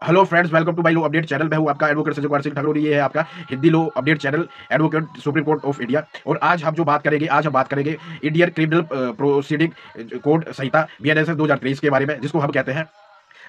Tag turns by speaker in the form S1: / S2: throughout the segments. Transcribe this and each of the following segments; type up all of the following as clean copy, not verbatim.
S1: Hello friends, welcome to my law update channel. मैं हूं आपका एडवोकेट संजय कुमार सिंह ठाकुर। ये है आपका Hindi law update channel, advocate supreme court of India. और आज हम बात करेंगे इंडियन क्रिमिनल प्रोसीडिंग कोड संहिता बीएनएसएस 2023 के बारे में, जिसको हम कहते हैं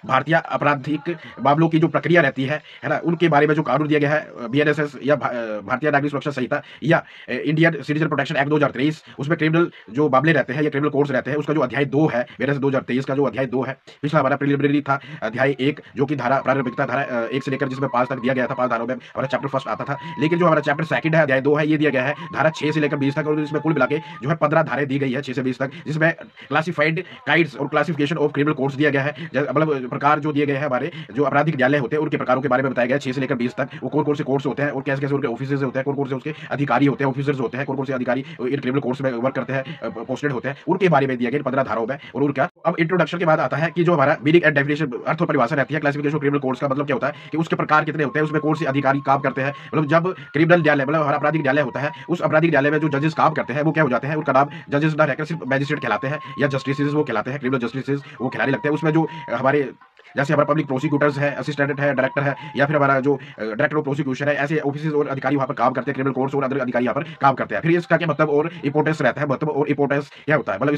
S1: भारतीय आपराधिक मामलों की जो प्रक्रिया रहती है ना, उनके बारे में जो कानून दिया गया है बीएनएसएस या भारतीय नागरिक सुरक्षा संहिता या इंडियन सिटीजन प्रोटेक्शन एक्ट 2023। उसमें क्रिमिनल जो मामले रहते हैं या क्रिमिनल कोर्स रहते हैं, उसका जो अध्याय 2 है बीएनएसएस 2023 का, जो अध्याय 2 है। पिछला हमारा प्रिलिमिनरी था अध्याय 1, जो कि धारा प्रारंभिकता धारा 1 से लेकर जिसमें 5 तक दिया गया था। 5 धाराओं में हमारा चैप्टर फर्स्ट आता था। लेकिन जो हमारा चैप्टर सेकंड है, अध्याय 2 है, ये दिया गया है धारा 6 से लेकर 20 तक, और इसमें कुल मिला के जो है 15 धाराएं दी गई है 6 से 20 तक, जिसमें क्लासिफाइड काइड्स और क्लासिफिकेशन ऑफ क्रिमिनल कोर्स दिया गया है। मतलब प्रकार जो दिए गए हैं हमारे जो आपराधिक न्यायालय होते हैं, उनके प्रकारों के बारे में बताया गया है 6 से लेकर 20 तक। वो कौन-कौन से कोर्स होते हैं और कैसे-कैसे उनके ऑफिसर्स होते हैं, कौन-कौन से उसके अधिकारी होते हैं, ऑफिसर्स होते हैं, कौन-कौन से अधिकारी इन क्रिमिनल कोर्स में वर्क करते हैं, पोस्टेड होते हैं, उनके बारे में दिया गया 15 धाराओं में। और उनका अब इंट्रोडक्शन के बाद आता है कि जो हमारा मीनिंग एंड डेफिनेशन अर्थ और परिभाषा रहती है क्लासिफिकेशन ऑफ क्रिमिनल कोर्स का। मतलब क्या होता है कि उसके प्रकार कितने होते हैं, उसमें कौन से अधिकारी काम करते हैं। मतलब जब क्रिमिनल न्यायालय मतलब हमारा आपराधिक न्यायालय होता है, उस आपराधिक न्यायालय में जो जजेस काम करते हैं वो क्या हो जाते हैं, उनका नाम जजेस ना रहकर सिर्फ मैजिस्ट्रेट कहलाते हैं या जस्टिसेस वो कहलाते हैं। क्रिमिनल जस्टिसेस वो कहलाने लगते हैं। उसमें जो हमारे जैसे हमारा पब्लिक प्रोसिक्यूटर्स है, असिस्टेंट है, डायरेक्टर है, या फिर हमारा जो डायरेक्टर ऑफ प्रोसिक्यूशन है, ऐसे ऑफिसर्स और अधिकारी वहां पर काम करते हैं। क्रिमिनल कोर्ट्स और अदर अधिकारी यहाँ पर काम करते हैं। फिर इसका क्या मतलब और इंपोर्टेंस रहता है, मतलब और इंपोर्टेंस क्या होता है, मतलब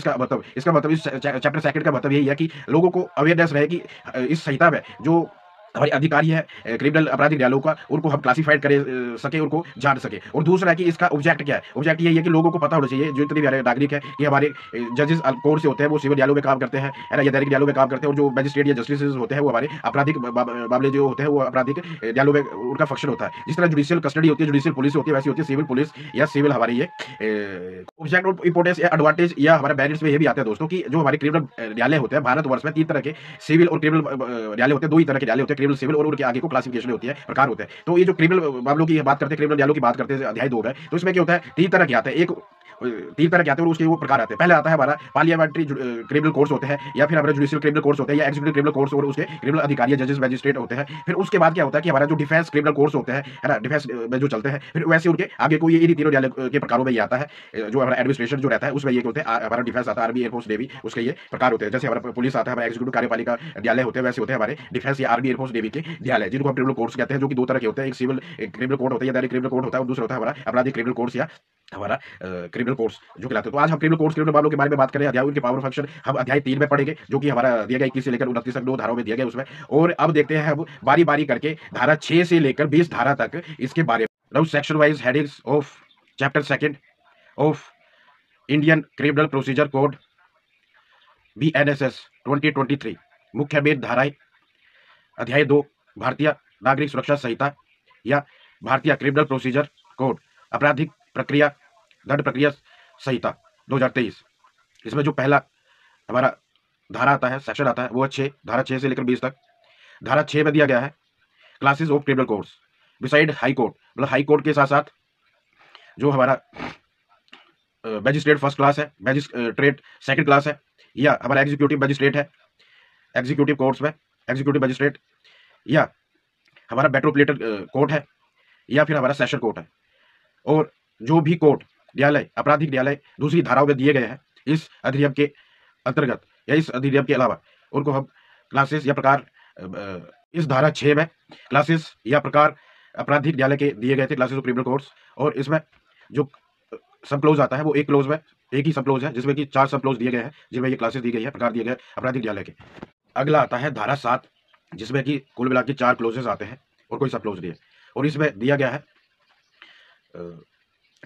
S1: इसका मतलब इस चैप्टर सेकंड का मतलब यही है कि लोगों को अवेयरनेस रहे कि इस संहिता में जो हमारे अधिकारी है क्रिमिनल आपराधिक न्यायालयों का, उनको हम क्लासिफाइड कर सके, उनको जान सके। और दूसरा है कि इसका ऑब्जेक्ट क्या है। ऑब्जेक्ट यही है कि लोगों को पता होना चाहिए, जो इतने भी हमारे नागरिक है, कि हमारे जजेस कोर्ट से होते हैं वो सिविल न्यायालयों में काम करते हैं, है ना, या दैनिक न्यायालयों में काम करते हैं। और जो मजिस्ट्रेट या जस्टिस होते हैं वो हमारे आपराधिक मामले जो होते हैं वो आपराधिक न्यायालयों में उनका फंक्शन होता है। जिस तरह जुडिशियल कस्टडी होती है, जुडिशियल पुलिस होती है, वैसी होती है सिविल पुलिस या सिविल हमारी ये ऑब्जेक्ट और इंपोर्टेंस या एडवांटेज या हमारे बेनिफिट्स में ये भी आते हैं दोस्तों, कि जो हमारे क्रिमिनल न्यायालय होते हैं भारतवर्ष में 3 तरह के सिविल और क्रिमिनल न्यायालय होते हैं। 2 ही तरह के न्यायालय होते हैं, क्रिमिनल सिविल, और उनके आगे को क्लासिफिकेशन होती है, प्रकार होते हैं। तो ये जो क्रिमिनल मामलों की बात करते हैं, क्रिमिनल न्यायालयों की बात करते हैं अध्याय 2 में, तो इसमें क्या होता है 3 तरह के आते हैं। एक 3 तरह के आते हैं और उसके वो प्रकार आते हैं। पहले आता है हमारा पार्लियामेंट्री क्रिमिनल कोर्ट्स होते हैं, या फिर हमारे जुडिशियल क्रिमिनल कोर्ट्स होते हैं, या एग्जीक्यूटिव क्रिमिनल कोर्ट्स और उसके क्रिमिनल अधिकारी जजेस मैजिस्ट्रेट होते हैं। फिर उसके बाद क्या होता है कि हमारा जो डिफेंस क्रिमिनल कोर्ट्स होते हैं, है ना, डिफेंस में जो चलते हैं, फिर वैसे उनके आगे को ये इन्हीं तीनों न्यायालय के प्रकारों में ये आता है। जो हमारा एडमिनिस्ट्रेशन जो रहता है उसमें ये होते हैं, हमारा डिफेंस आता है, आर्मी, एयरफोर्स, नेवी, उसके ये प्रकार होते हैं। जैसे हमारा पुलिस आता है, हमारा एग्जीक्यूटिव कार्यपालिका न्यायालय होते हैं, वैसे होते हैं हमारे डिफेंस या आर्मी, एयरफोर्स, नेवी के न्यायालय, जिनको हम क्रिमिनल कोर्ट्स कहते हैं, जो कि 2 तरह के होते हैं। एक सिविल क्रिमिनल कोर्ट होता है या दैनिक क्रिमिनल कोर्ट होता है, और दूसरा होता है हमारा आपराधिक क्रिमिनल कोर्ट्स या हमारा क्रिमिनल कोर्ट्स जो कहलाते हैं। तो आज हम क्रिमिनल कोर्ट्स, क्रिमिनल मामलों के बारे में बात करें। अध्याय उनके पावर फंक्शन हम अध्याय 3 में पढ़ेंगे, जो कि हमारा दिया गया 21 से लेकर 29 तक 2 धाराओं में दिया गया उसमें। और अब देखते हैं हम बारी बारी करके धारा 6 से लेकर 20 धारा तक इसके बारे में। Now section wise headings of chapter second of Indian criminal procedure code BNSS 2023। मुख्य भेद धाराएं। अध्याय 2 भारतीय नागरिक सुरक्षा संहिता या भारतीय क्रिमिनल प्रोसीजर कोड आपराधिक प्रक्रिया दंड प्रक्रिया संहिता 2023। इसमें जो पहला हमारा धारा आता है, सेक्शन आता है, वो है 6, धारा 6 से लेकर 20 तक। धारा 6 में दिया गया है classes of criminal courts beside high court, मतलब हाई कोर्ट के साथ साथ जो हमारा मैजिस्ट्रेट फर्स्ट क्लास है, मैजिस्ट्रेट सेकंड क्लास है, या हमारा एग्जीक्यूटिव मैजिस्ट्रेट है एग्जीक्यूटिव कोर्ट्स में, एग्जीक्यूटिव मैजिस्ट्रेट, या हमारा मेट्रोपोलिटन कोर्ट है, या फिर हमारा सेशन कोर्ट है। और जो भी कोर्ट न्यायालय आपराधिक न्यायालय दूसरी धाराओं में दिए गए हैं इस अधिनियम के अंतर्गत या इस अधिनियम के अलावा, उनको हम क्लासेस या प्रकार इस धारा 6 में क्लासेस या प्रकार आपराधिक न्यायालय के दिए गए थे, क्लासेस ऑफ क्रिमिनल कोर्ट्स। और इसमें जो सब क्लोज आता है वो एक क्लोज में, एक ही सब क्लोज है, जिसमें कि 4 सब क्लोज दिए गए हैं, जिनमें ये क्लासेस दी गई है, प्रकार दिए गए आपराधिक न्यायालय के। अगला आता है धारा 7, जिसमें कि कुल मिला के 4 क्लोजेस आते हैं और कोई सब क्लोज नहीं है। और इसमें दिया गया है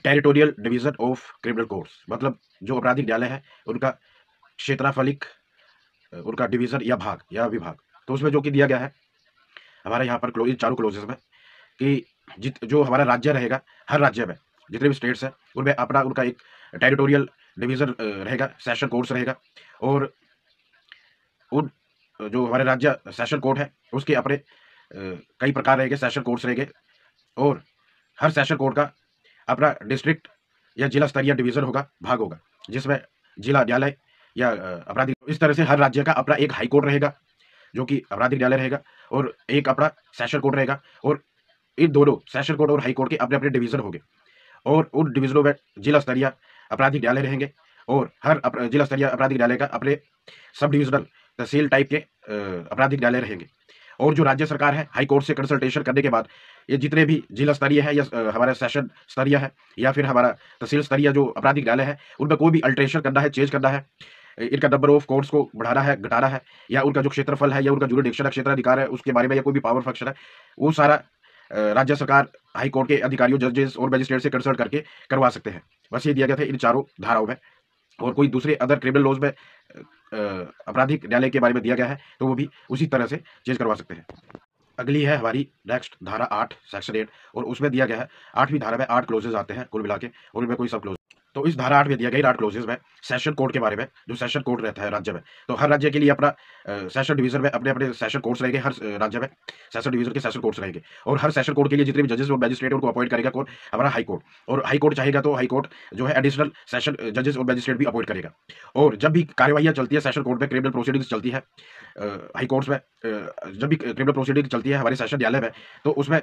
S1: territorial division of criminal courts, मतलब जो आपराधिक न्यायालय है उनका क्षेत्रफलिक उनका डिवीजन या भाग या विभाग। तो उसमें जो कि दिया गया है हमारे यहाँ पर क्लोज, चारों क्लोजेस में, कि जो हमारा राज्य रहेगा, हर राज्य में जितने भी स्टेट्स हैं उनमें अपना उनका एक टेरिटोरियल डिवीजन रहेगा, सेशन कोर्ट्स रहेगा। और उन जो हमारे राज्य सेशन कोर्ट है उसके अपने कई प्रकार रहेंगे, सेशन कोर्ट्स रहेंगे। और हर सेशन कोर्ट का अपना डिस्ट्रिक्ट या जिला स्तरीय डिवीजन होगा, भाग होगा, जिसमें जिला न्यायालय या आपराधिक, इस तरह से हर राज्य का अपना एक हाई कोर्ट रहेगा जो कि आपराधिक न्यायालय रहेगा, और एक अपना सेशन कोर्ट रहेगा। और इन दोनों सेशन कोर्ट और हाई कोर्ट के अपने अपने डिवीजन होंगे, और उन डिवीजनों में जिला स्तरीय आपराधिक न्यायालय रहेंगे, और हर जिला स्तरीय आपराधिक न्यायालय का अपने सब डिविजनल तहसील टाइप के आपराधिक न्यायालय रहेंगे। और जो राज्य सरकार है हाई कोर्ट से कंसल्टेशन करने के बाद ये जितने भी जिला स्तरीय है या हमारा सेशन स्तरीय है या फिर हमारा तहसील स्तरीय जो आपराधिक न्यायालय है, उनमें कोई भी अल्टरेशन करना है, चेंज करना है, इनका नंबर ऑफ कोर्ट्स को बढ़ाना है, घटाना है, या उनका जो क्षेत्रफल है या उनका जुरिडिक्शन है, क्षेत्राधिकार है, उसके बारे में या कोई भी पावर फंक्शन है, वो सारा राज्य सरकार हाई कोर्ट के अधिकारियों, जजेस और मजिस्ट्रेट से कंसल्ट करके करवा सकते हैं। बस ये दिया गया था इन चारों धाराओं में। और कोई दूसरे अदर क्रिमिनल लॉज में आपराधिक न्यायालय के बारे में दिया गया है तो वो भी उसी तरह से चेंज करवा सकते हैं। अगली है हमारी नेक्स्ट धारा 8 सेक्शन 8, और उसमें दिया गया है 8वीं धारा में 8 क्लोजेज आते हैं कुल मिला के, और उनमें कोई सब क्लोज। तो इस धारा 8 में दिया गया 8 क्लोजेज में सेशन कोर्ट के बारे में, जो सेशन कोर्ट रहता है राज्य में, तो हर राज्य के लिए अपना सेशन डिवीजन में अपने अपने सेशन कोर्ट्स रहेंगे। हर राज्य में सेशन डिवीजन के सेशन कोर्ट्स रहेंगे, और हर सेशन कोर्ट के लिए जितने भी जजेस और मैजिस्ट्रेट उनको अपॉइंट करेगा कौन? हमारा हाई कोर्ट। और हाई कोर्ट चाहेगा तो हाई कोर्ट जो है एडिशनल सेशन जजेस और मैजिस्ट्रेट भी अपॉइंट करेगा। और जब भी कार्यवाही चलती है सेशन कोर्ट में, क्रिमिनल प्रोसीडिंग्स चलती है हाई कोर्ट्स में, जब भी क्रिमिनल प्रोसीडिंग चलती है हमारे सेशन न्यायालय में, तो उसमें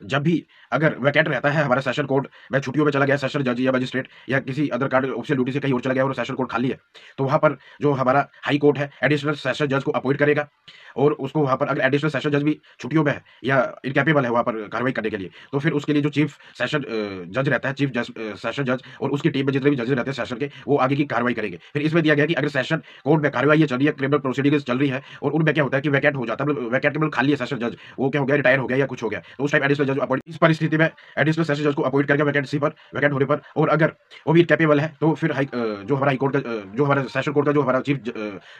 S1: जब भी अगर वैकेंट रहता है हमारा सेशन कोर्ट में, छुट्टियों में चला गया सेशन जज या मजिस्ट्रेट या किसी अदर कार्ड ऑफिशियल ड्यूटी से कहीं और चला गया और सेशन कोर्ट खाली है, तो वहां पर जो हमारा हाई कोर्ट है एडिशनल सेशन जज को अपॉइंट करेगा। और उसको वहां पर अगर एडिशनल सेशन जज भी छुट्टियों में है या इनकैपेबल है वहां पर कार्रवाई करने के लिए, तो फिर उसके लिए जो चीफ सेशन जज रहता है, चीफ जज सेशन जज और उसकी टीम में जितने भी जजेस रहते हैं सेशन के, वो आगे की कार्रवाई करेंगे। फिर इसमें दिया गया कि अगर सेशन कोर्ट में कार्रवाई चल रही है, क्रिमिनल प्रोसीडिंग्स चल रही है, और उनमें क्या होता है कि वैकेंट हो जाता है, मतलब वैकेंट मतलब खाली है सेशन जज, वो क्या हो गया, रिटायर हो गया या कुछ हो गया, तो उस टाइम एडिशनल जज अपॉइंट, इस परिस्थिति में एडिशनल सेशन जज को अपॉइंट करके वैकेंसी पर, वैकेंट होने पर, और अगर वो भी कैपेबल है तो फिर जो हमारा हाई कोर्ट का जो हमारा सेशन कोर्ट का जो हमारा चीफ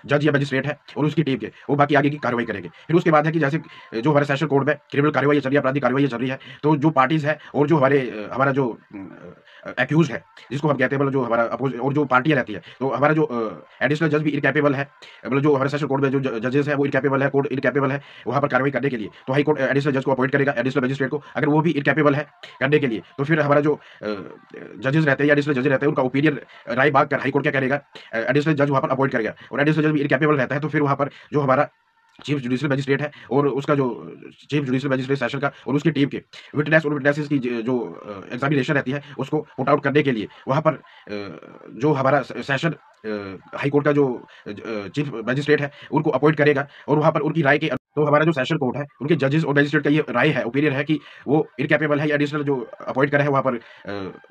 S1: जज या मजिस्ट्रेट है और उसकी टीम के, वो बाकी आगे की कार्रवाई करेंगे। फिर उसके बाद है कि जैसे जो हमारे सेशन कोर्ट में क्रिमिनल कार्रवाई चल रही है, आपराधिक कार्रवाई चल रही है, तो जो पार्टीज है और जो हमारा जो एक्यूज है जिसको हम कहते हैं, मतलब जो हमारा और जो पार्टियां रहती है, तो हमारा जो एडिशनल जज भी इनकैपेबल है, मतलब जो हमारे सेशन कोर्ट में जो जजेस है वो इनकैपेबल है, कोर्ट इनकैपेबल है वहां पर कार्रवाई करने के लिए, तो हाई कोर्ट एडिशनल जज को अपॉइंट करेगा, एडिशनल मजिस्ट्रेट को, अगर वो भी इनकैपेबल है करने के लिए, तो फिर हमारा जो जजेस रहते हैं या एडिशनल जज रहते हैं उनका ओपिनियन राय मांग कर हाई कोर्ट क्या करेगा, एडिशनल जज वहां पर अपॉइंट करेगा। और एडिशनल जज भी इनकैपेबल रहता है तो फिर वहां पर जो हमारा चीफ जुडिशियल मजिस्ट्रेट है और उसका जो चीफ जुडिशियल मजिस्ट्रेट सेशन का और उसकी टीम के विटनेस और विटनेसेस की जो एग्जामिनेशन रहती है उसको पुट आउट करने के लिए वहां पर जो हमारा सेशन हाई कोर्ट का जो चीफ मजिस्ट्रेट है उनको अपॉइंट करेगा, और वहां पर उनकी राय के, तो हमारा जो सेशन कोर्ट है उनके जजेस और मजिस्ट्रेट का ये राय है, ओपिनियन है कि वो इनकैपेबल है, या एडिशनल जो अपॉइंट करे है वहां पर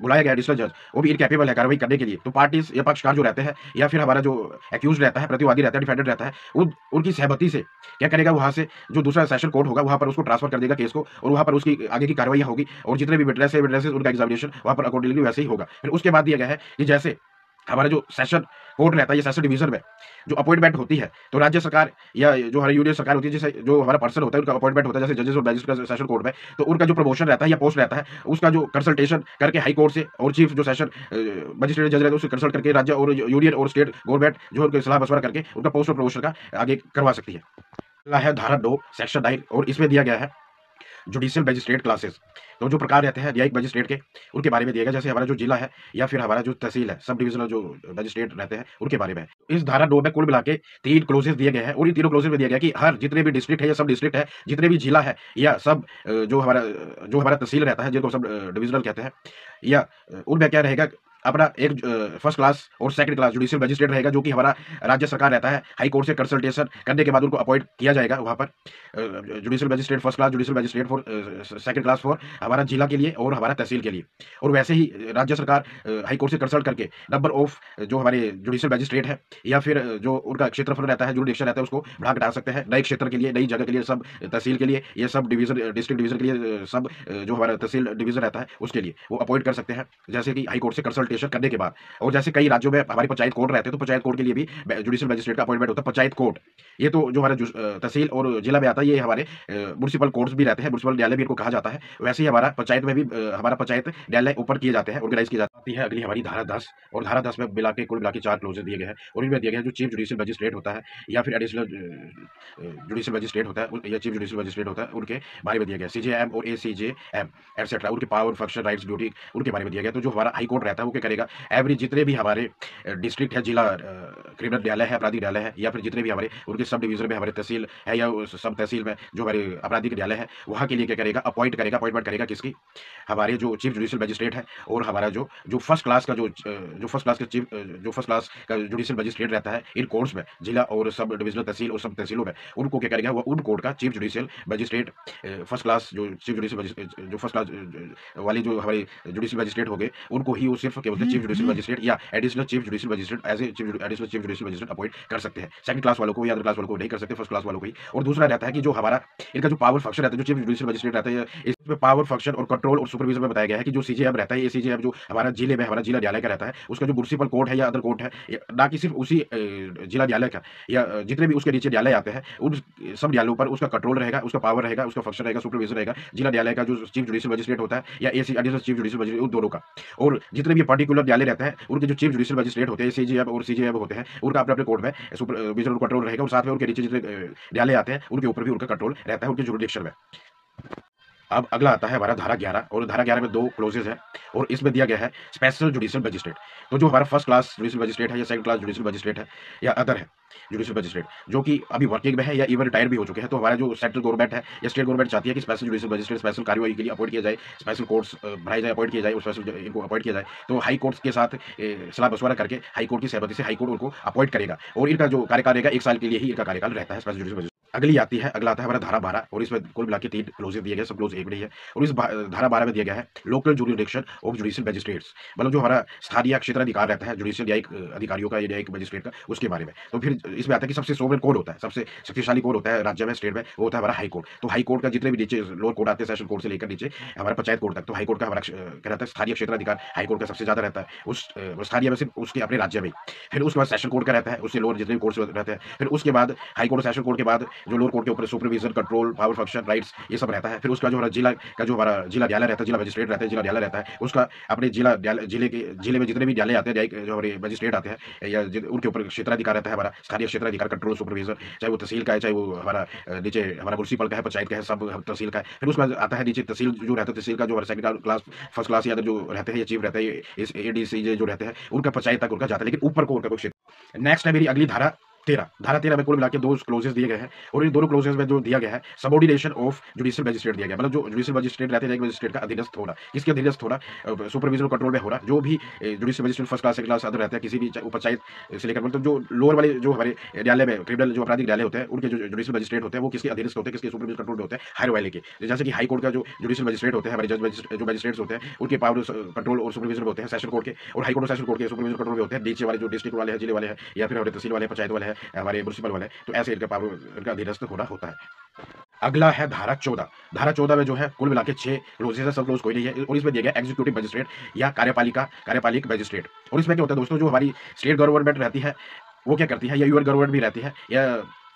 S1: बुलाया गया एडिशनल जज वो भी इनकैपेबल है कार्रवाई करने के लिए, तो पार्टीज या पक्षकार जो रहते हैं या फिर हमारा जो एक्यूज रहता है, प्रतिवादी रहता है, डिफेंडेंट रहता है, उनकी सहमति से क्या करेगा, वहां से जो दूसरा सेशन कोर्ट होगा वहां पर उसको ट्रांसफर कर देगा केस को, और वहां पर उसकी आगे की कार्रवाई होगी, और जितने भी विटनेसेस उनका एग्जामिनेशन वहां पर अकॉर्डिंगली वैसे ही होगा। फिर उसके बाद दिया गया है कि जैसे हमारा जो सेशन कोर्ट रहता है या सेशन डिवीजन में जो अपॉइंटमेंट होती है, तो राज्य सरकार या जो हमारी यूनियन सरकार होती है, जैसे जो हमारा पर्सन होता है उनका अपॉइंटमेंट होता है, जैसे जजेस और मैजिस्ट्रेट सेशन कोर्ट में, तो उनका जो प्रमोशन रहता है या पोस्ट रहता है उसका जो कंसल्टेशन करके हाई कोर्ट से और चीफ जो सेशन मजिस्ट्रेट जज रहते हैं उससे कंसल्ट करके राज्य और यूनियन और स्टेट गवर्नमेंट जो उनकी सलाह मशवरा करके उनका पोस्ट और प्रमोशन का आगे करवा सकती है। अगला है धारा 2 सेक्शन 9, और इसमें दिया गया है जुडिशियल मजिस्ट्रेट क्लासेस, तो जो प्रकार रहते हैं न्यायिक मजिस्ट्रेट के उनके बारे में दिया गया, जैसे हमारा जो जिला है या फिर हमारा जो तहसील है, सब डिविजनल जो मजिस्ट्रेट रहते हैं उनके बारे में। इस धारा 2 में कुल मिला के 3 क्लोजेस दिए गए हैं, और इन तीनों क्लोजेस में दिया गया कि हर जितने भी डिस्ट्रिक्ट है या सब डिस्ट्रिक्ट है, जितने भी जिला है या सब जो हमारा तहसील रहता है जिनको सब डिविजनल कहते हैं, या उनमें क्या रहेगा, अपना एक फर्स्ट क्लास और सेकंड क्लास जुडिशियल मजिस्ट्रेट रहेगा, जो कि हमारा राज्य सरकार रहता है, हाई कोर्ट से कंसल्टेशन करने के बाद उनको अपॉइंट किया जाएगा वहां पर judicial magistrate first class, judicial magistrate for second class for हमारा जिला के लिए और हमारा तहसील के लिए। और वैसे ही राज्य सरकार हाई कोर्ट से कंसल्ट करके नंबर ऑफ जो हमारे जुडिशियल मजिस्ट्रेट है या फिर जो उनका क्षेत्रफल रहता है, जुडिक्शन रहता है, उसको बढ़ा घटा सकते हैं नए क्षेत्र के लिए, नई जगह के लिए, सब तहसील के लिए, ये सब डिवीजन डिस्ट्रिक्ट डिवीजन के लिए, सब जो हमारा तहसील डिवीजन रहता है उसके लिए वो अपॉइंट कर सकते हैं, जैसे कि हाई कोर्ट से कंसल्टेशन करने के बाद। और जैसे कई राज्यों में हमारी पंचायत कोर्ट रहते हैं, तो पंचायत कोर्ट के लिए भी जुडिशियल मजिस्ट्रेट का अपॉइंटमेंट होता है। पंचायत कोर्ट ये तो जो हमारे तहसील और जिला में आता है, ये हमारे म्युनिसिपल कोर्ट्स भी रहते हैं, म्युनिसिपल न्यायालय भी इनको कहा जाता है। वैसे ही हमारा पंचायत में भी हमारा पंचायत न्यायालय ऊपर किए जाते हैं, ऑर्गेनाइज की जाती है। अगली हमारी धारा 10, और धारा 10 में मिला के कुल मिला के 4 क्लोजेस दिए गए हैं, और इनमें दिया गया है जो चीफ जुडिशियल मजिस्ट्रेट होता है या फिर एडिशनल जुडिशियल मजिस्ट्रेट होता है या चीफ जुडिशियल मजिस्ट्रेट होता है, उनके बारे में दिया गया, CJM और ACJM एटसेट्रा, उनके पावर, फंक्शन, राइट्स, ड्यूटी, उनके बारे में दिया गया। तो जो हमारा हाई कोर्ट रहता है वो क्या करेगा, एवरी जितने भी हमारे डिस्ट्रिक्ट है, जिला क्रिमिनल न्यायालय है, आपराधिक न्यायालय है, या फिर जितने भी हमारे उनके सब डिवीजन में, हमारे तहसील है या सब तहसील में जो हमारे आपराधिक न्यायालय है, वहाँ के लिए क्या करेगा, अपॉइंटमेंट करेगा किसकी, हमारे जो चीफ जुडिशियल मजिस्ट्रेट है, और हमारा जो जो फर्स्ट क्लास का जो फर्स्ट क्लास का जो फर्स्ट क्लास का जुडिशियल मजिस्ट्रेट रहता है इन कोर्ट्स में, जिला और सब डिविजनल तहसील और सब तहसीलों में, उनको क्या करेगा, वो उन कोर्ट का chief judicial magistrate first class जो चीफ जुडिशियल जो फर्स्ट क्लास वाले जो हमारे जुडिशियल मजिस्ट्रेट हो गए, उनको ही वो सिर्फ क्या बोलते हैं, चीफ जुडिशियल मजिस्ट्रेट या additional chief judicial magistrate as additional chief judicial magistrate appoint कर सकते हैं। सेकंड क्लास वालों को या अदर क्लास वालों को नहीं कर सकते, फर्स्ट क्लास वालों को ही। और दूसरा रहता है कि जो हमारा इनका जो पावर फंक्शन रहता है, जो चीफ जुडिशियल मजिस्ट्रेट रहता है, इसमें पावर फंक्शन और कंट्रोल और सुपरविजन में बताया गया है कि जो सीजेएम रहता है, ये सीजेएम जो हमारा जिले में हमारा जिला न्यायालय का रहता है, उसका जो म्युनिसिपल कोर्ट है या अदर कोर्ट है, ना कि सिर्फ उसी जिला न्यायालय का या जितने भी उसके नीचे न्यायालय आते हैं, उन सब न्यायालयों पर उसका कंट्रोल रहेगा, उसका पावर रहेगा, उसका फंक्शन रहेगा, सुपरविजन रहेगा जिला न्यायालय का जो चीफ जुडिशियल मजिस्ट्रेट होता है या एडिशनल चीफ जुडिशियल मजिस्ट्रेट, उन दोनों का। और जितने भी पर्टिकुलर न्यायालय रहते हैं, उनके जो चीफ जुडिशियल मजिस्ट्रेट होते हैं, सीजेएम और सीजेएम होते हैं, उनका अपने अपने कोर्ट में सुपरविजन कंट्रोल रहेगा, और साथ में उनके नीचे जितने न्यायालय आते हैं, उनके ऊपर भी उनका कंट्रोल रहता है, उनके जुरिडिक्शन में। अब अगला आता है हमारा धारा 11, और धारा 11 में 2 क्लोजेस है, और इसमें दिया गया है स्पेशल जुडिशियल मजिस्ट्रेट। तो जो हमारा फर्स्ट क्लास जुडिशियल मजिस्ट्रेट है या सेकंड क्लास जुडिशियल मजिस्ट्रेट है या अदर है जुडिशियल मजिस्ट्रेट, जो कि अभी वर्किंग में है या इवन रिटायर भी हो चुके हैं, तो हमारा जो सेंट्रल गवर्नमेंट है या स्टेट गवर्नमेंट चाहती है कि स्पेशल जुडिशियल मजिस्ट्रेट स्पेशल कार्यवाही के लिए अपॉइंट किया जाए, स्पेशल कोर्ट्स बनाए जाए, अपॉइंट किया जाए, और स्पेशल इनको अपॉइंट किया जाए, तो हाई कोर्ट के साथ सलाह मशवरा करके हाई कोर्ट की सहमति से हाई कोर्ट उनको अपॉइंट करेगा, और इनका जो कार्यकाल रहेगा 1 साल के लिए ही इनका कार्यकाल रहता है स्पेशल जुडिशियल मजिस्ट्रेट। अगला आता है हमारा धारा 12, और इसमें कुल मिला के 3 क्लोजेस दिए गए, सब क्लोज एक नहीं है। और इस धारा 12 में दिया गया है local jurisdiction of judicial magistrates, मतलब जो हमारा स्थानीय क्षेत्राधिकार रहता है जुडिशियल न्यायिक अधिकारियों का या न्यायिक मजिस्ट्रेट का, उसके बारे में। तो फिर इसमें आता है कि सबसे सोवरेन कौन होता है, सबसे शक्तिशाली कौन होता है राज्य में, स्टेट में, वो होता है हमारा हाई कोर्ट। तो हाई कोर्ट का जितने भी नीचे लोअर कोर्ट आते हैं, सेशन कोर्ट से लेकर नीचे हमारा पंचायत कोर्ट तक, तो हाई कोर्ट का हमारा क्या रहता है, स्थानीय क्षेत्राधिकार हाई कोर्ट का सबसे ज्यादा रहता है, उस स्थानीय में सिर्फ उसके अपने राज्य में। फिर उसके बाद सेशन कोर्ट का रहता है, उससे लोअर जितने भी कोर्ट्स रहते हैं। फिर उसके बाद हाई कोर्ट और सेशन कोर्ट के बाद जो लोअर कोर्ट के ऊपर supervision, control, power function, rights, ये सब रहता है। फिर उसका जो हमारा जिला का जो हमारा जिला न्यायालय रहता है, जिला मजिस्ट्रेट रहता है, जिला न्यायालय रहता है, उसका अपने जिले में जितने भी न्यायालय आते हैं, न्यायिक जो हमारे मजिस्ट्रेट आते हैं या उनके ऊपर क्षेत्राधिकार रहता है, हमारा स्थानीय क्षेत्राधिकार, कंट्रोल, सुपरविजन, चाहे वो तहसील का है, चाहे वो हमारा नीचे हमारा म्युनिसिपल का है, पंचायत का है, सब तहसील का है। फिर उसके बाद आता है नीचे तहसील जो रहता है, तहसील का जो हमारा सेकंड क्लास, फर्स्ट क्लास या अदर जो रहते हैं, ये चीफ रहता है, इस एडीसी जो रहते हैं, उनका पंचायत तक उनका जाता है, लेकिन ऊपर को उनका कोई क्षेत्र। नेक्स्ट है मेरी अगली धारा 13 में कुल मिला के 2 क्लोजेस दिए गए हैं, और इन दोनों क्लोजेस में जो दिया गया है सबऑर्डिनेशन ऑफ जुडिशियल मजिस्ट्रेट दिया गया, मतलब जो जुडिशियल मजिस्ट्रेट रहते हैं, मजिस्ट्रेट का अधीनस्थ होना, किसके अधीनस्थ होना, सुपरविजन कंट्रोल में हो रहा, जो भी judicial magistrate first class second class other रहते हैं, किसी भी पंचायत से लेकर, मतलब जो लोअर वाले जो हमारे न्यायालय में क्रिमिनल जो आपराधिक न्यायालय होते हैं, उनके जो जुडिशियल मजिस्ट्रेट होते हैं, वो किसके अधीनस्थ होते हैं, किसके सुपरविजन कंट्रोल में होते हैं, हायर वाले के। जैसे कि हाई कोर्ट का जो जुडिशियल मजिस्ट्रेट होते हैं, हमारे जज जो मजिस्ट्रेट्स होते हैं, उनके पावर कंट्रोल और सुपरविजन में होते हैं सेशन कोर्ट के, और हाई कोर्ट और सेशन कोर्ट के सुपरविजन कंट्रोल में होते हैं नीचे वाले जो डिस्ट्रिक्ट वाले हैं, जिले वाले हैं, या फिर हमारे तहसील वाले, पंचायत वाले हैं, हमारे म्युनिसिपल वाले, तो ऐसे इनका पावर इनका अधीनस्थ होना होता है। अगला है धारा 14 में जो है कुल मिला के 6 क्लोजेस है, सब क्लोज कोई नहीं है, और इसमें दिया गया एग्जीक्यूटिव मजिस्ट्रेट या कार्यपालिक मजिस्ट्रेट। और इसमें क्या होता है दोस्तों, जो हमारी स्टेट गवर्नमेंट रहती है वो क्या करती है, या यूएन गवर्नमेंट भी रहती है, या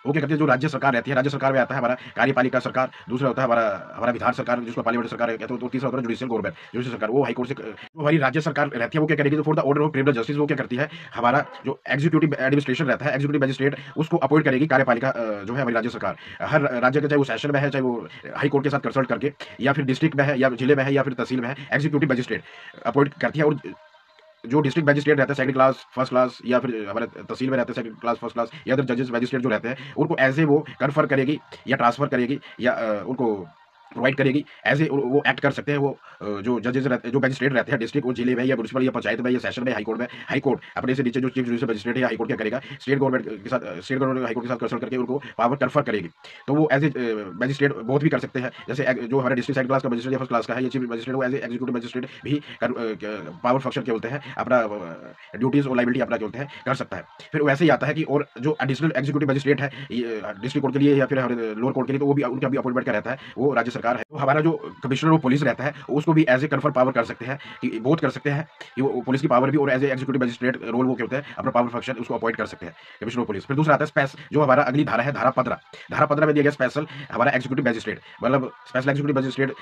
S1: वो क्या करती है, जो राज्य सरकार रहती है, राज्य सरकार में आता है हमारा कार्यपालिका सरकार, दूसरा होता है हमारा विधान सरकार, जिसको पार्लियामेंट सरकार है, तो तीसरा होता है जुडिशियल गवर्नमेंट, जुडिशियल सरकार। वो हाई कोर्ट से जो हमारी राज्य सरकार रहती है, वो क्या करेगी, तो for the order of criminal justice वो क्या करती है, हमारा जो एग्जीक्यूटिव एडमिनिस्ट्रेशन रहता है, एग्जीक्यूटिव मजिस्ट्रेट, उसको अपॉइंट करेगी कार्यपालिका जो है हमारी राज्य सरकार, हर राज्य के, चाहे वो सेशन में है, चाहे वो हाई कोर्ट के साथ कंसल्ट करके, या फिर डिस्ट्रिक्ट में है, या जिले में है, या फिर तहसील में है, एग्जीक्यूटिव मजिस्ट्रेट अपॉइंट करती है। और जो डिस्ट्रिक्ट मजिस्ट्रेट रहते हैं सेकंड क्लास फर्स्ट क्लास, या फिर हमारे तहसील में रहते हैं सेकंड क्लास फर्स्ट क्लास, या अदर जजेस मजिस्ट्रेट जो रहते हैं, उनको एज ए वो कन्फर करेगी या ट्रांसफर करेगी, या उनको प्रोवाइड करेगी एज ए, वो एक्ट कर सकते हैं, वो जो जजेस रहते हैं, जो मजिस्ट्रेट रहते हैं डिस्ट्रिक्ट और जिले में या म्युनिसिपल या पंचायत में या सेशन में, हाई कोर्ट अपने से नीचे जो चीफ जुडिशियल मजिस्ट्रेट है या हाई कोर्ट क्या करेगा, स्टेट गवर्नमेंट के साथ हाई कोर्ट के साथ कंसल्ट करके उनको पावर कन्फर करेगी। तो वो एज ए मजिस्ट्रेट बहुत भी कर सकते हैं, जैसे जो हमारे डिस्ट्रिक्ट सेकंड क्लास का मजिस्ट्रेट या फर्स्ट क्लास का है, ये चीफ मजिस्ट्रेट वो एज ए एग्जीक्यूटिव मजिस्ट्रेट भी पावर फंक्शन क्या बोलते हैं, अपना ड्यूटीज और लाइबिलिटी अपना क्या बोलते हैं कर सकता है। फिर वैसे ही आता है कि और जो एडिशनल एग्जीक्यूटिव मजिस्ट्रेट है डिस्ट्रिक्ट कोर्ट के लिए या फिर हमारे लोअर कोर्ट के लिए, तो वो भी उनका भी अपॉइंटमेंट का रहता है, वो राज्य सरकार है। तो हमारा जो कमिश्नर ऑफ पुलिस रहता है, उसको भी एज ए कन्फर्म पावर कर सकते हैं, कि बोथ कर सकते हैं कि वो पुलिस की पावर भी, और as a executive magistrate role वो क्या होता है, अपना पावर फंक्शन उसको अपॉइंट कर सकते हैं कमिश्नर ऑफ पुलिस। फिर दूसरा आता है स्पेस, जो हमारा अगली धारा है धारा 15 में दिया गया स्पेशल हमारा एग्जीक्यूटिव मजिस्ट्रेट, मतलब स्पेशल एग्जीक्यूटिव मजिस्ट्रेट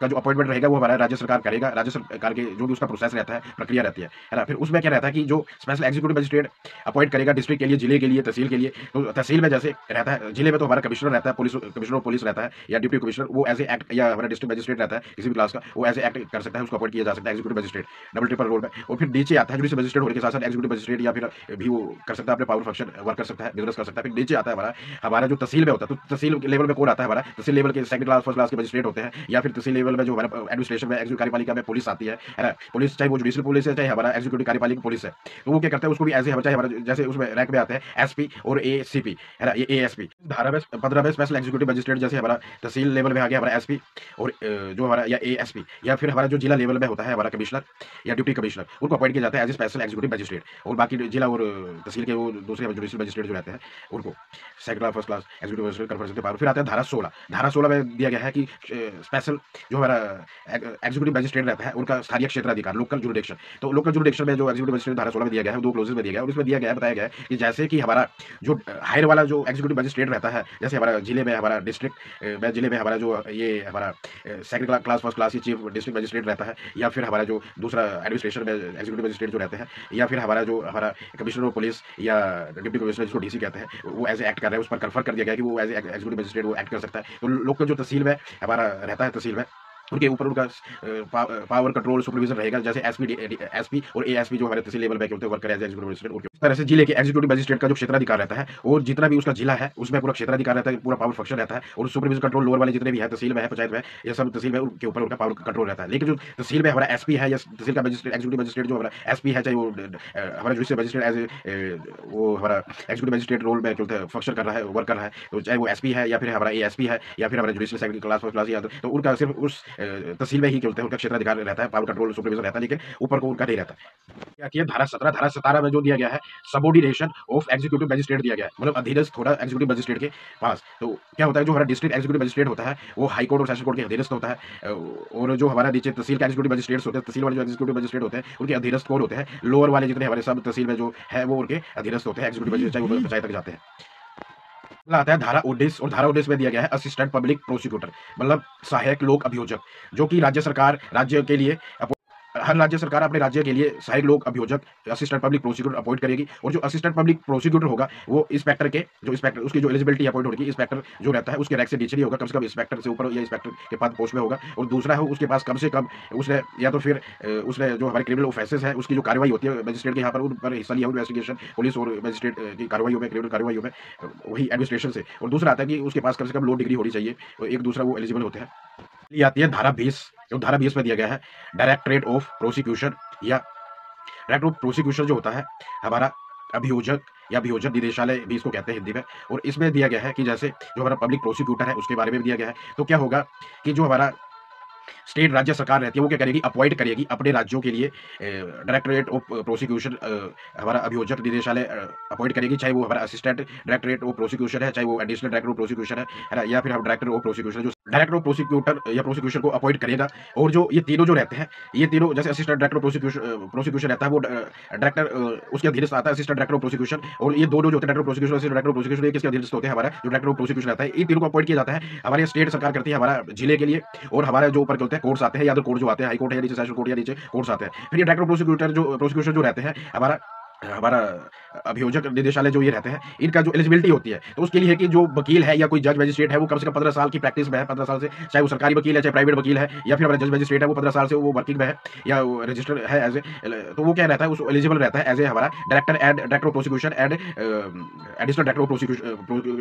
S1: का जो अपॉइंटमेंट रहेगा वो हमारा राज्य सरकार करेगा, राज्य सरकार के जो भी उसका प्रोसेस रहता है, प्रक्रिया रहती है ना। फिर उसमें क्या रहता है कि जो स्पेशल एग्जीक्यूटिव मजिस्ट्रेट अपॉइंट करेगा डिस्ट्रिक्ट के लिए, जिले के लिए, तहसील के लिए, तो तहसील में जैसे रहता है, जिले में तो हमारा कमिश्नर रहता है, पुलिस कमिश्नर ऑफ पुलिस रहता है या डिप्टी कमिश्नर, वो एज ए एक्ट, या हमारा डिस्ट्रिक्ट मजिस्ट्रेट रहता है किसी भी क्लास का, वो एज ए एक्ट कर सकता है, उसको अपॉइंट किया जा सकता है executive magistrate, double triple role में। और फिर नीचे आता है जुडिशियल मजिस्ट्रेट होने के साथ साथ एग्जीक्यूटिव मजिस्ट्रेट या फिर भी वो कर सकता है, अपने पावर फंक्शन वर्क कर सकता है, बिजनेस कर सकता है। फिर नीचे आता है हमारा हमारा जो तहसील में होता है, तो तहसील लेवल में कौन आता है, हमारा तहसील लेवल के सेकंड क्लास फर्स्ट क्लास के मजिस्ट्रेट होते हैं, या फिर तहसील लेवल में जो हमारा एडमिनिस्ट्रेशन में एग्जीक्यूटिव कार्यपालिका में पुलिस आती है ना, पुलिस चाहे वो जुडिशियल पुलिस है चाहे हमारा एग्जीक्यूटिव कार्यपालिका पुलिस है, तो वो क्या करते हैं उसको भी ऐसे चाहे हमारा जैसे उसमें रैंक में आते हैं एसपी और एसीपी है ना, ये एएसपी। धारा में 15 में स्पेशल एग्जीक्यूटिव मजिस्ट्रेट जैसे हमारा तहसील लेवल में आ गया हमारा एसपी और जो हमारा या एएसपी, या फिर हमारा जो जिला लेवल में होता है हमारा कमिश्नर या डिप्टी कमिश्नर, उनको अपॉइंट किया जाता है as a special executive magistrate. और बाकी जिला और तहसील के वो दूसरे जुडिशियल मजिस्ट्रेट जो रहते हैं उनको second class first class executive magistrate confer सकते हैं। फिर आता है धारा 16। धारा 16 में दिया गया है कि स्पेशल जो हमारा एग्जीक्यूटिव मजिस्ट्रेट रहता है उनका स्थानीय क्षेत्राधिकार, लोकल जुरिडिक्शन। तो लोकल जुरिडिक्शन में जो एग्जीक्यूटिव मजिस्ट्रेट धारा 16 में दिया गया है, 2 क्लोजेस में दिया गया है, और उसमें दिया गया है, बताया गया है कि जैसे कि हमारा जो हायर वाला जो एग्जीक्यूटिव मजिस्ट्रेट रहता है, जैसे हमारा जिले में हमारा डिस्ट्रिक्ट में जिले में हमारा जो ये हमारा second class first class chief district magistrate रहता है, या फिर हमारा जो दूसरा एडमिनिस्ट्रेशन में एग्जीक्यूटिव मजिस्ट्रेट जो रहते हैं, या फिर हमारा जो हमारा कमिश्नर ऑफ पुलिस या डिप्टी कमिश्नर जिसको डीसी कहते हैं, वो एज एक्ट कर रहे हैं, उस पर कन्फर्म कर दिया गया कि वो एज एग्जीक्यूटिव मजिस्ट्रेट वो एक्ट कर सकता है। तो लोकल जो तहसील में हमारा रहता है, तहसील में उनके ऊपर उनका पावर कंट्रोल सुपरविजन रहेगा, जैसे एसपी और एएसपी जो हमारे तहसील लेवल पे होते हैं वर्क एज एग्जीक्यूटिव मजिस्ट्रेट। और इस तरह से जिले के एग्जीक्यूटिव मजिस्ट्रेट का जो क्षेत्राधिकार रहता है और जितना भी उसका जिला है उसमें पूरा क्षेत्राधिकार रहता है, पूरा पावर फंक्शन रहता है, और सुपरविजन कंट्रोल लोअर वाले जितने भी है तहसील में है, पंचायत में, ये सब तहसील में उनके ऊपर उनका पावर कंट्रोल रहता है। लेकिन जो तहसील में हमारा एसपी है या तहसील का मजिस्ट्रेट एग्जीक्यूटिव मजिस्ट्रेट जो हमारा एसपी है, चाहे वो हमारा जुडिशियल मजिस्ट्रेट एज वो हमारा एग्जीक्यूटिव मजिस्ट्रेट रोल में फंक्शन कर रहा है, वर्क कर रहा है, तो चाहे वो एसपी है या फिर हमारा एएसपी है या फिर हमारा judicial second class first class, या तो उनका सिर्फ उस तहसील में ही क्या होता है उनका क्षेत्राधिकार रहता है, पावर कंट्रोल सुपरविजन रहता है, लेकिन ऊपर को उनका नहीं रहता। क्या किया धारा 17। धारा 17 में जो दिया गया है सबऑर्डिनेशन ऑफ एग्जीक्यूटिव मजिस्ट्रेट दिया गया है, मतलब अधीनस्थ थोड़ा एग्जीक्यूटिव मजिस्ट्रेट के पास। तो क्या होता है जो हमारा डिस्ट्रिक्ट एग्जीक्यूटिव मजिस्ट्रेट होता है वो हाई कोर्ट और सेशन कोर्ट के अधीनस्थ होता है, और जो हमारा नीचे तहसील के एग्जीक्यूटिव मजिस्ट्रेट होते हैं, तहसील वाले जो एग्जीक्यूटिव मजिस्ट्रेट होते हैं उनके अधीनस्थ कौन होते हैं, लोअर वाले जितने हमारे सब तहसील में जो है वो उनके अधीनस्थ होते हैं एग्जीक्यूटिव मजिस्ट्रेट, चाहे वो पंचायत तक जाते हैं। आता है धारा 19, और धारा 19 में दिया गया है असिस्टेंट पब्लिक प्रोसिक्यूटर, मतलब सहायक लोक अभियोजक, जो कि राज्य सरकार राज्य के लिए हर राज्य सरकार अपने राज्य के लिए सहायक लोक अभियोजक असिस्टेंट पब्लिक प्रोसिक्यूटर अपॉइंट करेगी। और जो असिस्टेंट पब्लिक प्रोसिक्यूटर होगा वो इंस्पेक्टर के जो इंस्पेक्टर उसकी जो एलिजिबिलिटी अपॉइंट होगी, इंस्पेक्टर जो रहता है उसके रैंक से नीचे नहीं होगा, कम से कम इंस्पेक्टर से ऊपर या इंस्पेक्टर के पद पोस्ट में होगा। और दूसरा है उसके पास कम से कम उसने या तो फिर उसने जो हमारे क्रिमिनल ऑफेंसेस है उसकी जो कार्रवाई होती है मजिस्ट्रेट के यहाँ पर उन पर हिस्सा लिया, इन्वेस्टिगेशन पुलिस और मजिस्ट्रेट की कार्रवाइयों में, क्रिमिनल कार्रवाइयों में, वही एडमिनिस्ट्रेशन से। और दूसरा आता है कि उसके पास कम से कम लॉ डिग्री होनी चाहिए, एक दूसरा वो एलिजिबल होते हैं। ये आती है धारा 20। जो धारा 20 में दिया गया है डायरेक्टरेट ऑफ प्रोसिक्यूशन या डायरेक्टर ऑफ प्रोसिक्यूशन जो होता है हमारा अभियोजक या अभियोजन निदेशालय भी इसको कहते हैं हिंदी में। और इसमें दिया गया है कि जैसे जो हमारा पब्लिक प्रोसिक्यूटर है उसके बारे में दिया गया है। तो क्या होगा कि जो हमारा स्टेट राज्य सरकार रहती है वो क्या करेगी, अपॉइंट करेगी अपने राज्यों के लिए डायरेक्टरेट ऑफ प्रोसिक्यूशन, हमारा अभियोजक निदेशालय अपॉइंट करेगी, चाहे वो हमारा असिस्टेंट डायरेक्टरेट ऑफ प्रोसिक्यूशन है, चाहे वो एडिशनल डायरेक्टर ऑफ प्रोसिक्यूशन है ना, या फिर हम डायरेक्टर ऑफ प्रोसिक्यूशन जो डायरेक्टर ऑफ प्रोसिक्यूटर या प्रोसिक्यूशन को अपॉइंट करेगा। और जो ये तीनों जो रहते हैं, ये तीनों जैसे असिस्टेंट डायरेक्टर ऑफ प्रोसिक्यूशन रहता है वो डायरेक्टर उसके अधीनस्थ आता है असिस्टेंट डायरेक्टर ऑफ प्रोसिक्यूशन। और ये दोनों जो होते हैं director of prosecution assistant director of prosecution, ये किसके अधीनस्थ होते हैं, हमारा जो डायरेक्टर ऑफ प्रोसिक्यूशन रहता है। इन तीनों को अपॉइंट किया जाता है हमारे स्टेट सरकार करती है हमारा जिले के लिए। और हमारे जो ऊपर के होते हैं कोर्ट्स आते हैं, या तो कोर्ट जो आते हैं हाई कोर्ट है या नीचे सेशन कोर्ट या नीचे कोर्ट्स आते हैं। फिर ये डायरेक्टर ऑफ प्रोसिक्यूटर जो प्रोसिक्यूशन जो रहते हैं हमारा हमारा अभियोजक निदेशालय जो ये रहते हैं, इनका जो एलिजिबिलिटी होती है तो उसके लिए है कि जो वकील है या कोई जज मजिस्ट्रेट है वो कम से कम 15 साल की प्रैक्टिस में है, 15 साल से, चाहे वो सरकारी वकील है चाहे प्राइवेट वकील है, या फिर हमारा जज मजिस्ट्रेट है वो 15 साल से वो वर्किंग में है या रजिस्टर्ड है एज ए, तो वो क्या रहता है उसको एलिजिबल रहता है एज ए हमारा director and director of prosecution and additional director of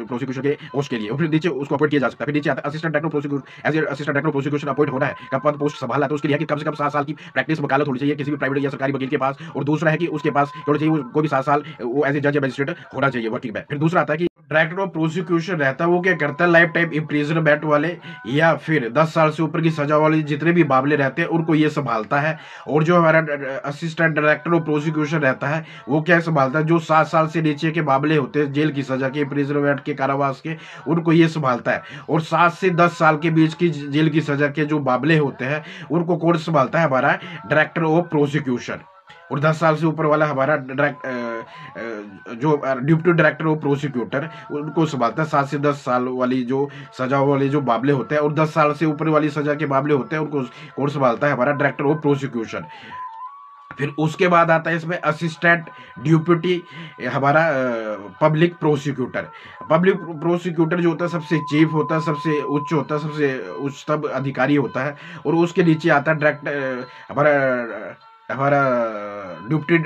S1: prosecution के पोस्ट के लिए। और फिर नीचे उसको अपॉइंट किया जा सकता है। फिर नीचे आता है assistant director of prosecution, as a assistant director of prosecution appoint होना है, कब पद पोस्ट संभालना है, तो उसके लिए कि कम से कम 7 साल की प्रैक्टिस वकालत होनी चाहिए किसी भी प्राइवेट या सरकारी वकील के पास। और दूसरा है कि उसके पास होना चाहिए कोई भी 7 साल वो एज ए जज या मजिस्ट्रेट होना चाहिए वर्किंग में। फिर दूसरा आता है कि डायरेक्टर ऑफ प्रोसिक्यूशन रहता है वो क्या करता है, लाइफ टाइम इम्प्रिजनमेंट वाले या फिर 10 साल से ऊपर की सजा वाले जितने भी मामले रहते हैं उनको ये संभालता है। और जो हमारा असिस्टेंट डायरेक्टर ऑफ प्रोसिक्यूशन रहता है वो क्या संभालता है, जो 7 साल से नीचे के मामले होते हैं जेल की सजा के, इम्प्रिजनमेंट के, कारावास के, उनको ये संभालता है। और 7 से 10 साल के बीच की जेल की सजा के जो मामले होते हैं उनको कौन संभालता है, हमारा डायरेक्टर ऑफ प्रोसिक्यूशन। और 10 साल से ऊपर वाला हमारा जो डिप्टी डायरेक्टर ऑफ प्रोसिक्यूटर उनको संभालता है 7 से 10 साल वाली जो सजा वाले जो मामले होते हैं। और 10 साल से ऊपर वाली सजा के मामले होते हैं उनको कौन संभालता है, हमारा डायरेक्टर ऑफ प्रोसिक्यूशन। फिर उसके बाद आता है इसमें असिस्टेंट डिप्यूटी हमारा पब्लिक प्रोसिक्यूटर। पब्लिक प्रोसिक्यूटर जो होता है सबसे चीफ होता है, सबसे उच्च होता है, सबसे उच्चतम अधिकारी होता है। और उसके नीचे आता है डायरेक्ट हमारा हमारा डिप्टी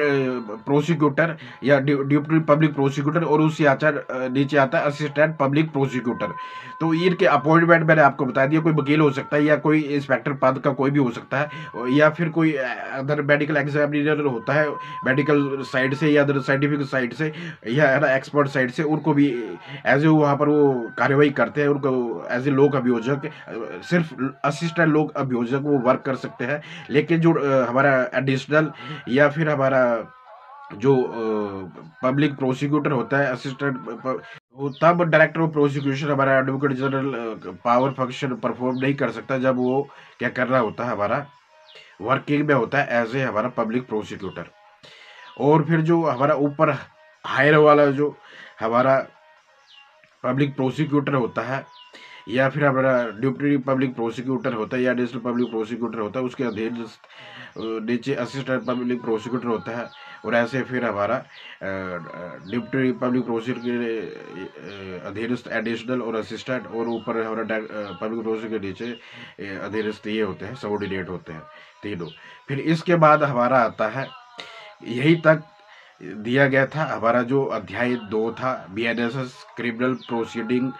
S1: प्रोसिक्यूटर या डिप्टी पब्लिक प्रोसिक्यूटर, और उससे आता नीचे आता है असिस्टेंट पब्लिक प्रोसिक्यूटर। तो इनके अपॉइंटमेंट मैंने आपको बता दिया, कोई वकील हो सकता है या कोई इंस्पेक्टर पद का कोई भी हो सकता है, या फिर कोई अदर मेडिकल एग्जामिनर होता है मेडिकल साइड से या अदर साइंटिफिक साइड से या है ना एक्सपर्ट साइड से, उनको भी एज ए वहाँ पर वो कार्यवाही करते हैं। उनको एज ए लोक अभियोजक सिर्फ असिस्टेंट लोक अभियोजक वो वर्क कर सकते हैं। लेकिन जो हमारा एडिशनल या फिर हमारा जो पब्लिक प्रोसिक्यूटर होता है असिस्टेंट, वो तब डायरेक्टर ऑफ प्रोसिक्यूशन हमारा advocate general power function perform नहीं कर सकता जब वो क्या कर रहा होता है, हमारा वर्किंग में होता है एज ए हमारा पब्लिक प्रोसिक्यूटर। और फिर जो हमारा ऊपर हायर वाला जो हमारा पब्लिक प्रोसिक्यूटर होता है या फिर हमारा डिप्टी पब्लिक प्रोसिक्यूटर होता है या एडिशनल पब्लिक प्रोसिक्यूटर होता है, उसके अधीन नीचे असिस्टेंट पब्लिक प्रोसिक्यूटर होता है। और ऐसे फिर हमारा डिप्टी पब्लिक प्रोसिक्यूटर के अधीनस्थ एडिशनल और असिस्टेंट, और ऊपर हमारा पब्लिक प्रोसिक्यूटर के नीचे अधीनस्थ ये होते हैं, सबऑर्डिनेट होते हैं तीनों। फिर इसके बाद हमारा आता है, यही तक दिया गया था हमारा जो अध्याय 2 था BNSS क्रिमिनल प्रोसीडिंग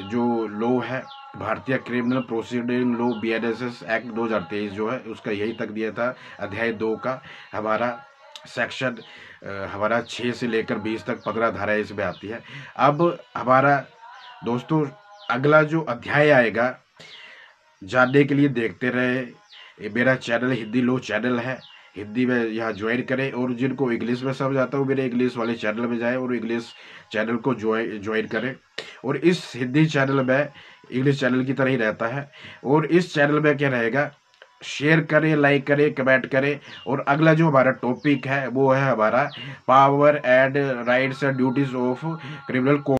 S1: जो लॉ है, भारतीय criminal proceeding law BNSS act 2023 जो है उसका यही तक दिया था। अध्याय 2 का हमारा सेक्शन हमारा 6 से लेकर 20 तक 15 धाराएं इसमें आती है। अब हमारा दोस्तों अगला जो अध्याय आएगा जानने के लिए देखते रहे, ये मेरा चैनल हिंदी लॉ चैनल है, हिंदी में यहाँ ज्वाइन करें। और जिनको इंग्लिश में समझ आता है वो मेरे इंग्लिश वाले चैनल में जाए और इंग्लिश चैनल को ज्वाइन करें। और इस हिंदी चैनल में इंग्लिश चैनल की तरह ही रहता है। और इस चैनल में क्या रहेगा, शेयर करें, लाइक करें, कमेंट करें। और अगला जो हमारा टॉपिक है वो है हमारा power and rights and duties of criminal code.